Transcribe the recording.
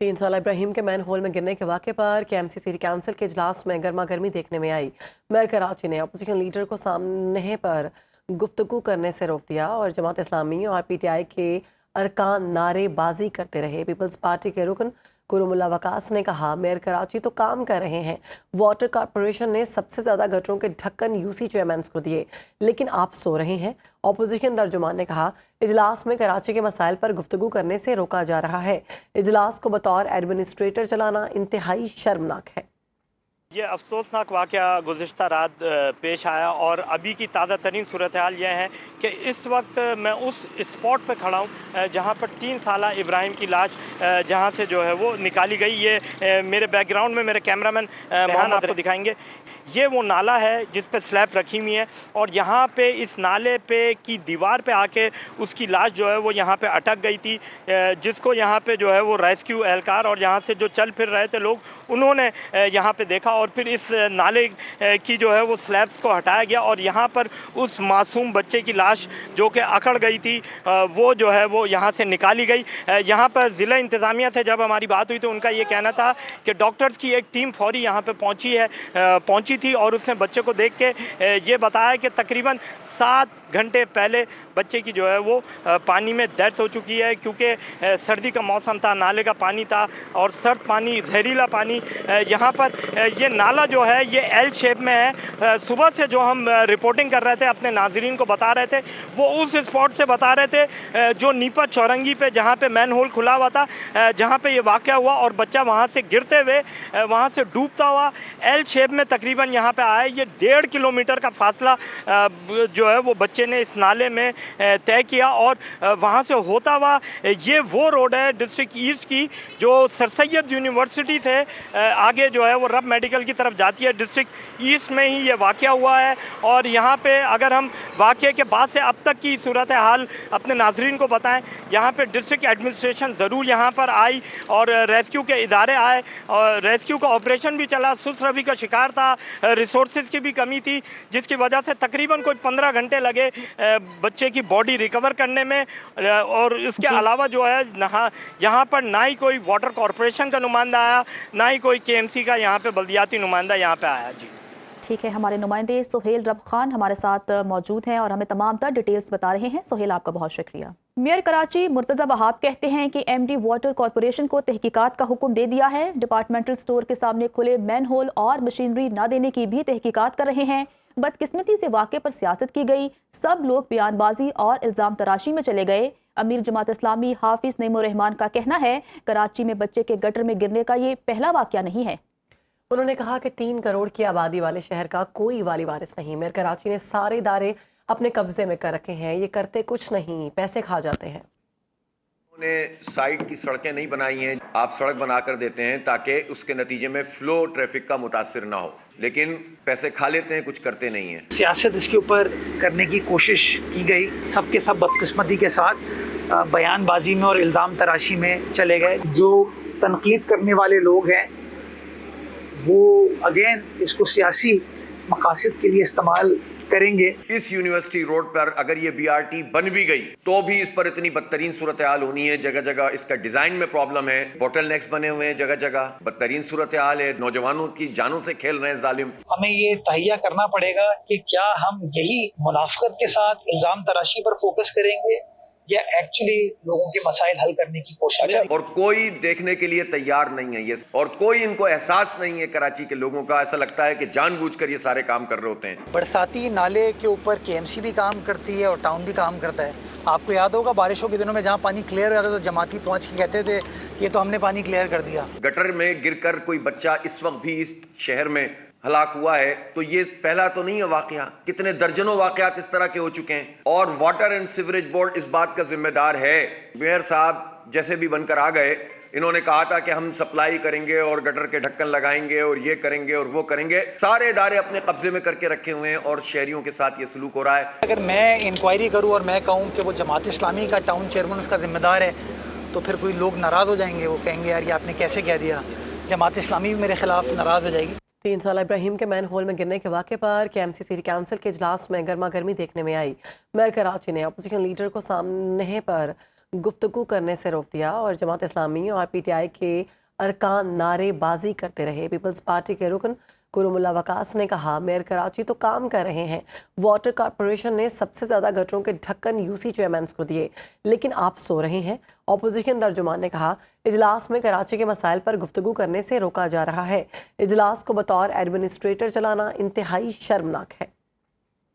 3 साल इब्राहिम के man whole में गिरने के वाक़े पर केएमसी सिटी काउंसिल के इजलास में गर्मा गर्मी देखने में आई। मेयर कराची ने अपोजिशन लीडर को सामने पर गुफ्तगू करने से रोक दिया और जमात इस्लामी और पीटीआई के अरकान नारेबाजी करते रहे। पीपल्स पार्टी के रुकन कुरुमुल्ला वकास ने कहा, मेयर कराची तो काम कर रहे हैं, वाटर कॉरपोरेशन ने सबसे ज़्यादा गटरों के ढक्कन यूसी चेयरमैन को दिए, लेकिन आप सो रहे हैं। ऑपोजिशन तर्जुमान ने कहा, इजलास में कराची के मसाइल पर गुफ्तगू करने से रोका जा रहा है। इजलास को बतौर एडमिनिस्ट्रेटर चलाना इंतहाई शर्मनाक है। ये अफसोसनाक वाक़या गुज़िश्ता रात पेश आया और अभी की ताज़ा तरीन सूरत हाल यह है कि इस वक्त मैं उस स्पॉट पर खड़ा हूँ जहाँ पर 3 साला इब्राहिम की लाश जहाँ से जो है वो निकाली गई। ये मेरे बैकग्राउंड में मेरे कैमरामैन मोहन आपको दिखाएंगे। ये वो नाला है जिस पे स्लैब रखी हुई है और यहाँ पे इस नाले पे की दीवार पे आके उसकी लाश जो है वो यहाँ पे अटक गई थी, जिसको यहाँ पे जो है वो रेस्क्यू एहलकार और यहाँ से जो चल फिर रहे थे लोग उन्होंने यहाँ पे देखा और फिर इस नाले की जो है वो स्लैब्स को हटाया गया और यहाँ पर उस मासूम बच्चे की लाश जो कि अकड़ गई थी वो जो है वो यहाँ से निकाली गई। यहाँ पर ज़िला इंतज़ामिया से जब हमारी बात हुई तो उनका ये कहना था कि डॉक्टर्स की एक टीम फौरी यहाँ पे पहुंची थी और उसने बच्चे को देख के ये बताया कि तकरीबन 7 घंटे पहले बच्चे की जो है वो पानी में डेथ हो चुकी है, क्योंकि सर्दी का मौसम था, नाले का पानी था और सर्द पानी, जहरीला पानी। यहाँ पर ये नाला जो है ये एल शेप में है। सुबह से जो हम रिपोर्टिंग कर रहे थे अपने नाजरीन को बता रहे थे वो उस स्पॉट से बता रहे थे जो नीपा चौरंगी पे जहाँ पे मैन होल खुला हुआ था, जहाँ पे ये वाक़या हुआ और बच्चा वहाँ से गिरते हुए वहाँ से डूबता हुआ एल शेप में तकरीबन यहाँ पे आया। ये 1.5 किलोमीटर का फासला जो है वो बच्चे ने इस नाले में तय किया और वहाँ से होता हुआ ये वो रोड है डिस्ट्रिक्ट ईस्ट की जो सर सैयद यूनिवर्सिटी से आगे जो है वो रब मेडिकल की तरफ जाती है। डिस्ट्रिक्ट ईस्ट में ही ये वाक़या हुआ है और यहाँ पे अगर हम वाक़े के बाद से अब तक की सूरत हाल अपने नाजरीन को बताएं, यहाँ पे डिस्ट्रिक्ट एडमिनिस्ट्रेशन ज़रूर यहाँ पर आई और रेस्क्यू के इदारे आए और रेस्क्यू का ऑपरेशन भी चला। सुस्त रवि का शिकार था, रिसोर्सेज की भी कमी थी, जिसकी वजह से तकरीबन कोई 15 घंटे लगे बच्चे की बॉडी रिकवर करने में। और इसके अलावा जो है यहाँ पर ना ही कोई वाटर कॉरपोरेशन का नुमाइंदा आया, ना ही कोई केएमसी का यहाँ पे बल्दियाती नुमाइंदा यहाँ पे आया। जी ठीक है, हमारे नुमाइंदे सुहेल रब खान हमारे साथ मौजूद हैं और हमें तमाम तर डिटेल्स बता रहे हैं। सुहेल, आपका बहुत शुक्रिया। मेयर कराची मुर्तज़ा वहाब कहते हैं कि एमडी वाटर कॉरपोरेशन को तहकीकात का हुक्म दे दिया है। डिपार्टमेंटल स्टोर के सामने खुले मैन होल और मशीनरी ना देने की भी तहकीकात कर रहे हैं। बदकिस्मती से वाक़े पर सियासत की गई, सब लोग बयानबाजी और इल्ज़ाम तराशी में चले गए। अमीर जमात इस्लामी हाफिज नईमुर रहमान का कहना है, कराची में बच्चे के गटर में गिरने का ये पहला वाक़या नहीं है। उन्होंने कहा कि 3 करोड़ की आबादी वाले शहर का कोई वाली वारिस नहीं। मेयर कराची ने सारे इदारे अपने कब्जे में कर रखे हैं, ये करते कुछ नहीं, पैसे खा जाते हैं। उन्होंने साइड की सड़कें नहीं बनाई हैं, आप सड़क बनाकर देते हैं ताकि उसके नतीजे में फ्लो ट्रैफिक का मुतासिर ना हो, लेकिन पैसे खा लेते हैं, कुछ करते नहीं हैं। सियासत इसके ऊपर करने की कोशिश की गई, सबके सब बदकिस्मती के साथ बयानबाजी में और इल्ज़ाम तराशी में चले गए। जो तनकीद करने वाले लोग हैं वो अगेन इसको सियासी मकासद के लिए इस्तेमाल करेंगे। इस यूनिवर्सिटी रोड पर अगर ये बीआरटी बन भी गई तो भी इस पर इतनी बदतरीन सूरत हाल होनी है। जगह जगह इसका डिजाइन में प्रॉब्लम है, बोटल नेक्स बने हुए हैं, जगह जगह बदतरीन सूरत हाल है, नौजवानों की जानों से खेल रहे हैं जालिम। हमें ये तहिया करना पड़ेगा कि क्या हम यही मुनाफिकत के साथ इल्जाम तराशी पर फोकस करेंगे या एक्चुअली लोगों के मसाइल हल करने की कोशिश करेंगे। और कोई देखने के लिए तैयार नहीं है ये, और कोई इनको एहसास नहीं है कराची के लोगों का। ऐसा लगता है कि जानबूझकर ये सारे काम कर रहे होते हैं। बरसाती नाले के ऊपर केएमसी भी काम करती है और टाउन भी काम करता है। आपको याद होगा बारिशों के दिनों में जहाँ पानी क्लियर हो जाता तो जमाती पहुंच के कहते थे कि तो हमने पानी क्लियर कर दिया। गटर में गिरकर कोई बच्चा इस वक्त भी इस शहर में हलाक हुआ है तो ये पहला तो नहीं है वाकया, कितने दर्जनों वाकयात इस तरह के हो चुके हैं और वाटर एंड सीवरेज बोर्ड इस बात का जिम्मेदार है। मेयर साहब जैसे भी बनकर आ गए, इन्होंने कहा था कि हम सप्लाई करेंगे और गटर के ढक्कन लगाएंगे और ये करेंगे और वो करेंगे। सारे इदारे अपने कब्जे में करके रखे हुए हैं और शहरियों के साथ ये सलूक हो रहा है। अगर मैं इंक्वायरी करूं और मैं कहूं कि वो जमात इस्लामी का टाउन चेयरमैन उसका जिम्मेदार है तो फिर कोई लोग नाराज हो जाएंगे, वो कहेंगे यार ये आपने कैसे कह दिया। जमात इस्लामी भी मेरे खिलाफ नाराज हो जाएगी। 3 साल इब्राहिम के मैन होल में गिरने के वाक़े पर केएमसी सिटी काउंसिल के इजलास में गर्मा गर्मी देखने में आई। मेयर कराची ने अपोजिशन लीडर को सामने पर गुफ्तगू करने से रोक दिया और जमात इस्लामी और पीटीआई के अरकान नारेबाजी करते रहे। पीपल्स पार्टी के रुकन कुरुमुल्ला वकास ने कहा, मेयर कराची तो काम कर रहे हैं, वाटर कॉरपोरेशन ने सबसे ज़्यादा गटरों के ढक्कन यूसी चेयरमैन को दिए, लेकिन आप सो रहे हैं। ऑपोजिशन तर्जुमान ने कहा, इजलास में कराची के मसाइल पर गुफ्तगू करने से रोका जा रहा है। इजलास को बतौर एडमिनिस्ट्रेटर चलाना इंतहाई शर्मनाक है।